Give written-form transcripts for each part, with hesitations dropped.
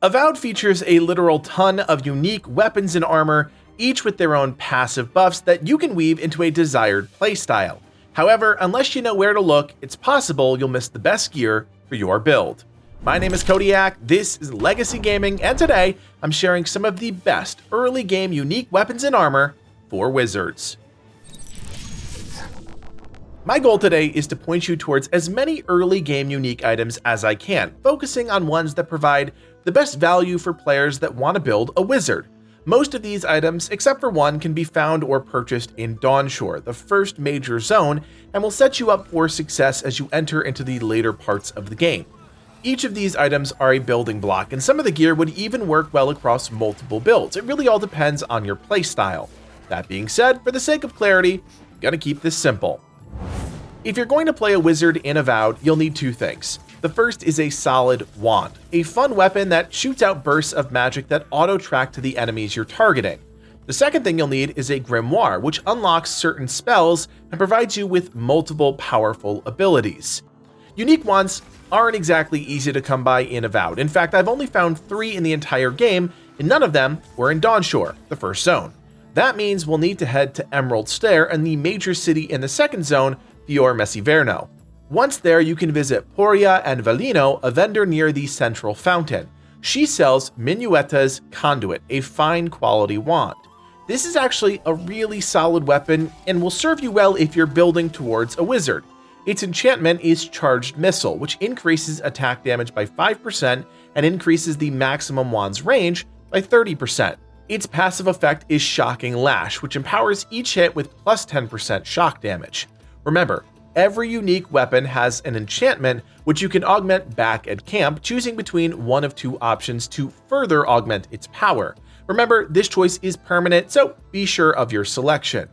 Avowed features a literal ton of unique weapons and armor, each with their own passive buffs that you can weave into a desired playstyle. However, unless you know where to look, it's possible you'll miss the best gear for your build. My name is Kodiak, this is Legacy Gaming, and today I'm sharing some of the best early game unique weapons and armor for wizards. My goal today is to point you towards as many early game unique items as I can, focusing on ones that provide the best value for players that want to build a wizard. Most of these items, except for one, can be found or purchased in Dawnshore, the first major zone, and will set you up for success as you enter into the later parts of the game. Each of these items are a building block, and some of the gear would even work well across multiple builds. It really all depends on your playstyle. That being said, for the sake of clarity, I'm gonna keep this simple. If you're going to play a wizard in Avowed, you'll need two things. The first is a solid wand, a fun weapon that shoots out bursts of magic that auto-track to the enemies you're targeting. The second thing you'll need is a Grimoire, which unlocks certain spells and provides you with multiple powerful abilities. Unique wands aren't exactly easy to come by in Avowed. In fact, I've only found 3 in the entire game, and none of them were in Dawnshore, the first zone. That means we'll need to head to Emerald Stair and the major city in the second zone, Fior Messiverno. Once there, you can visit Poria and Valino, a vendor near the central fountain. She sells Minoletta's Conduit, a fine quality wand. This is actually a really solid weapon and will serve you well if you're building towards a wizard. Its enchantment is Charged Missile, which increases attack damage by 5% and increases the maximum wand's range by 30%. Its passive effect is Shocking Lash, which empowers each hit with plus 10% shock damage. Remember, every unique weapon has an enchantment which you can augment back at camp, choosing between one of 2 options to further augment its power. Remember, this choice is permanent, so be sure of your selection.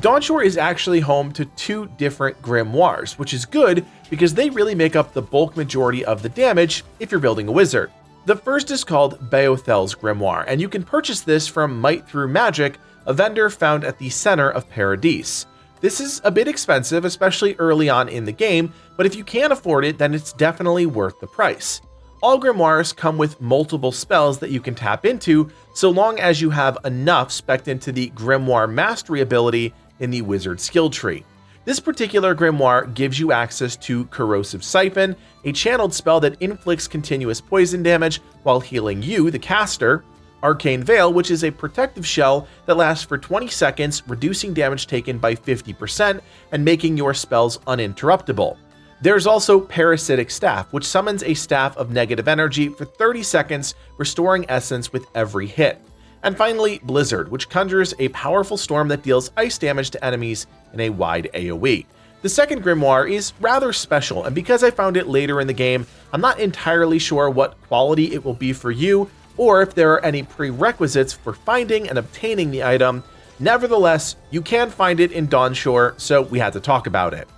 Dawnshore is actually home to 2 different Grimoires, which is good because they really make up the bulk majority of the damage if you're building a wizard. The first is called Beothel's Grimoire, and you can purchase this from Might Through Magic, a vendor found at the center of Paradise. This is a bit expensive, especially early on in the game, but if you can afford it, then it's definitely worth the price. All Grimoires come with multiple spells that you can tap into, so long as you have enough spec'd into the Grimoire Mastery ability in the Wizard skill tree. This particular Grimoire gives you access to Corrosive Siphon, a channeled spell that inflicts continuous poison damage while healing you, the caster, Arcane Veil, which is a protective shell that lasts for 20 seconds, reducing damage taken by 50% and making your spells uninterruptible. There's also Parasitic Staff, which summons a staff of negative energy for 30 seconds, restoring essence with every hit. And finally, Blizzard, which conjures a powerful storm that deals ice damage to enemies in a wide AoE. The second Grimoire is rather special, and because I found it later in the game, I'm not entirely sure what quality it will be for you, or if there are any prerequisites for finding and obtaining the item. Nevertheless, you can find it in Dawnshore, so we had to talk about it.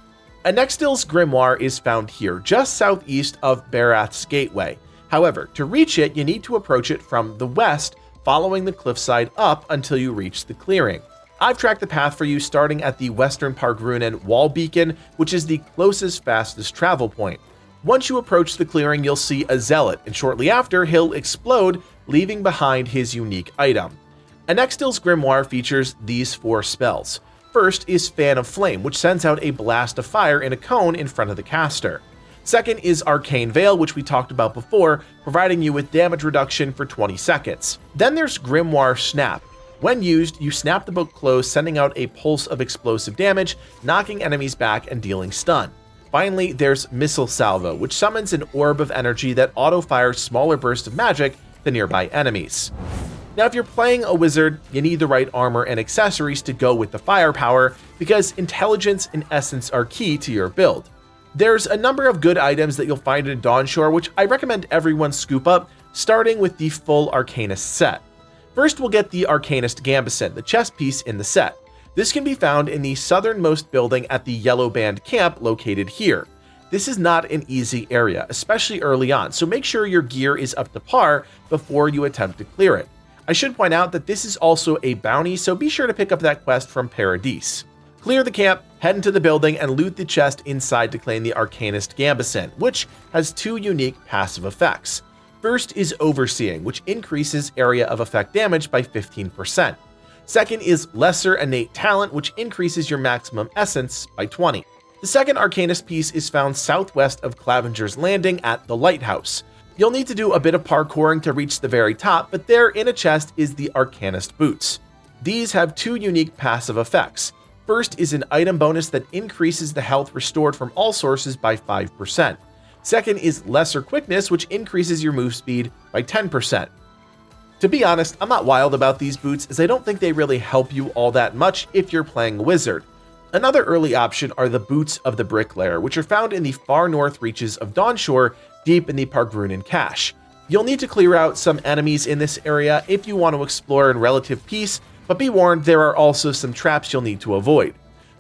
Anextli's Grimoire is found here, just southeast of Barath's Gateway. However, to reach it, you need to approach it from the west, following the cliffside up until you reach the clearing. I've tracked the path for you starting at the Western Pargrunen Wall Beacon, which is the closest, fastest travel point. Once you approach the clearing, you'll see a zealot, and shortly after, he'll explode, leaving behind his unique item. Anextli's Grimoire features these 4 spells. First is Fan of Flame, which sends out a blast of fire in a cone in front of the caster. Second is Arcane Veil, which we talked about before, providing you with damage reduction for 20 seconds. Then there's Grimoire Snap. When used, you snap the book closed, sending out a pulse of explosive damage, knocking enemies back and dealing stun. Finally, there's Missile Salvo, which summons an orb of energy that auto-fires smaller bursts of magic to nearby enemies. Now, if you're playing a wizard, you need the right armor and accessories to go with the firepower, because intelligence and essence are key to your build. There's a number of good items that you'll find in Dawnshore, which I recommend everyone scoop up, starting with the full Arcanist set. First, we'll get the Arcanist Gambeson, the chess piece in the set. This can be found in the southernmost building at the Yellow Band camp located here. This is not an easy area, especially early on, so make sure your gear is up to par before you attempt to clear it. I should point out that this is also a bounty, so be sure to pick up that quest from Paradise. Clear the camp, head into the building, and loot the chest inside to claim the Arcanist Gambeson, which has 2 unique passive effects. First is Overseeing, which increases area of effect damage by 15%. Second is Lesser Innate Talent, which increases your maximum essence by 20. The second Arcanist piece is found southwest of Clavenger's Landing at the Lighthouse. You'll need to do a bit of parkouring to reach the very top, but there in a chest is the Arcanist Boots. These have two unique passive effects. First is an item bonus that increases the health restored from all sources by 5%. Second is Lesser Quickness, which increases your move speed by 10%. To be honest, I'm not wild about these boots, as I don't think they really help you all that much if you're playing a wizard. Another early option are the Boots of the Bricklayer, which are found in the far north reaches of Dawnshore, deep in the Figurine cache. You'll need to clear out some enemies in this area if you want to explore in relative peace, but be warned, there are also some traps you'll need to avoid.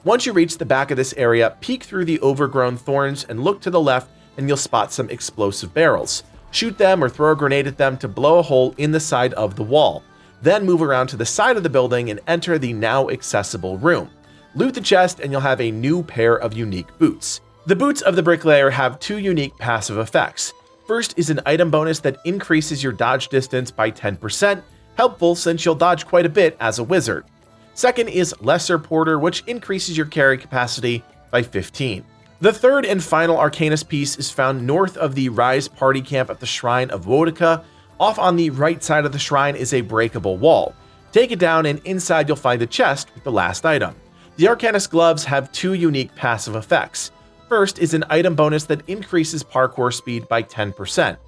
Once you reach the back of this area, peek through the overgrown thorns and look to the left, and you'll spot some explosive barrels. Shoot them or throw a grenade at them to blow a hole in the side of the wall. Then move around to the side of the building and enter the now accessible room. Loot the chest and you'll have a new pair of unique boots. The Boots of the Bricklayer have two unique passive effects. First is an item bonus that increases your dodge distance by 10%, helpful since you'll dodge quite a bit as a wizard. Second is Lesser Porter, which increases your carry capacity by 15. The third and final Arcanist piece is found north of the Rise party camp at the Shrine of Wodica. Off on the right side of the shrine is a breakable wall. Take it down and inside you'll find a chest with the last item. The Arcanist gloves have two unique passive effects. First is an item bonus that increases parkour speed by 10%.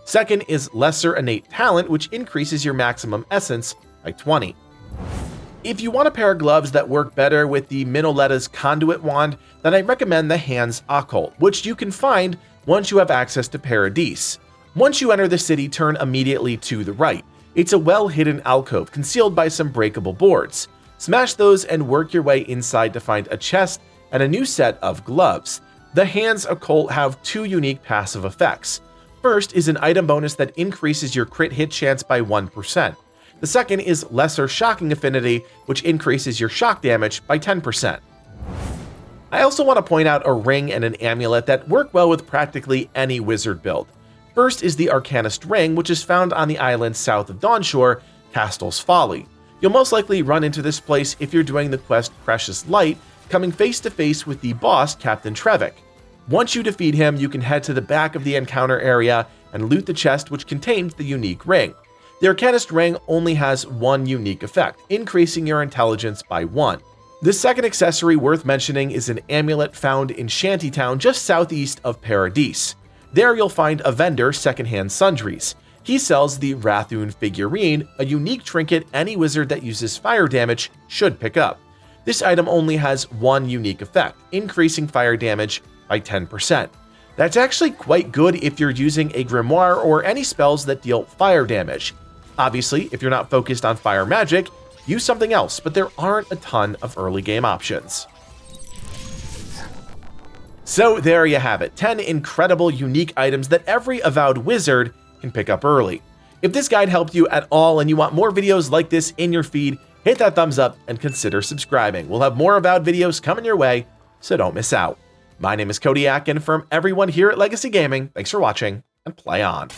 Second is Lesser Innate Talent, which increases your maximum essence by 20. If you want a pair of gloves that work better with the Minoletta's Conduit wand, then I recommend the Hands Occult, which you can find once you have access to Paradise. Once you enter the city, turn immediately to the right. It's a well-hidden alcove concealed by some breakable boards. Smash those and work your way inside to find a chest and a new set of gloves. The Hands Occult have two unique passive effects. First is an item bonus that increases your crit hit chance by 1%. The second is Lesser Shocking Affinity, which increases your shock damage by 10%. I also want to point out a ring and an amulet that work well with practically any wizard build. First is the Arcanist Ring, which is found on the island south of Dawnshore, Castel's Folly. You'll most likely run into this place if you're doing the quest Precious Light, coming face to face with the boss, Captain Trevick. Once you defeat him, you can head to the back of the encounter area and loot the chest which contains the unique ring. The Arcanist Ring only has one unique effect, increasing your intelligence by 1. The second accessory worth mentioning is an amulet found in Shantytown just southeast of Paradise. There you'll find a vendor, Secondhand Sundries. He sells the Rathun Figurine, a unique trinket any wizard that uses fire damage should pick up. This item only has one unique effect, increasing fire damage by 10%. That's actually quite good if you're using a Grimoire or any spells that deal fire damage. Obviously, if you're not focused on fire magic, use something else, but there aren't a ton of early game options. So there you have it, 10 incredible unique items that every Avowed wizard can pick up early. If this guide helped you at all and you want more videos like this in your feed, hit that thumbs up and consider subscribing. We'll have more Avowed videos coming your way, so don't miss out. My name is Kodiak, and from everyone here at Legacy Gaming, thanks for watching, and play on.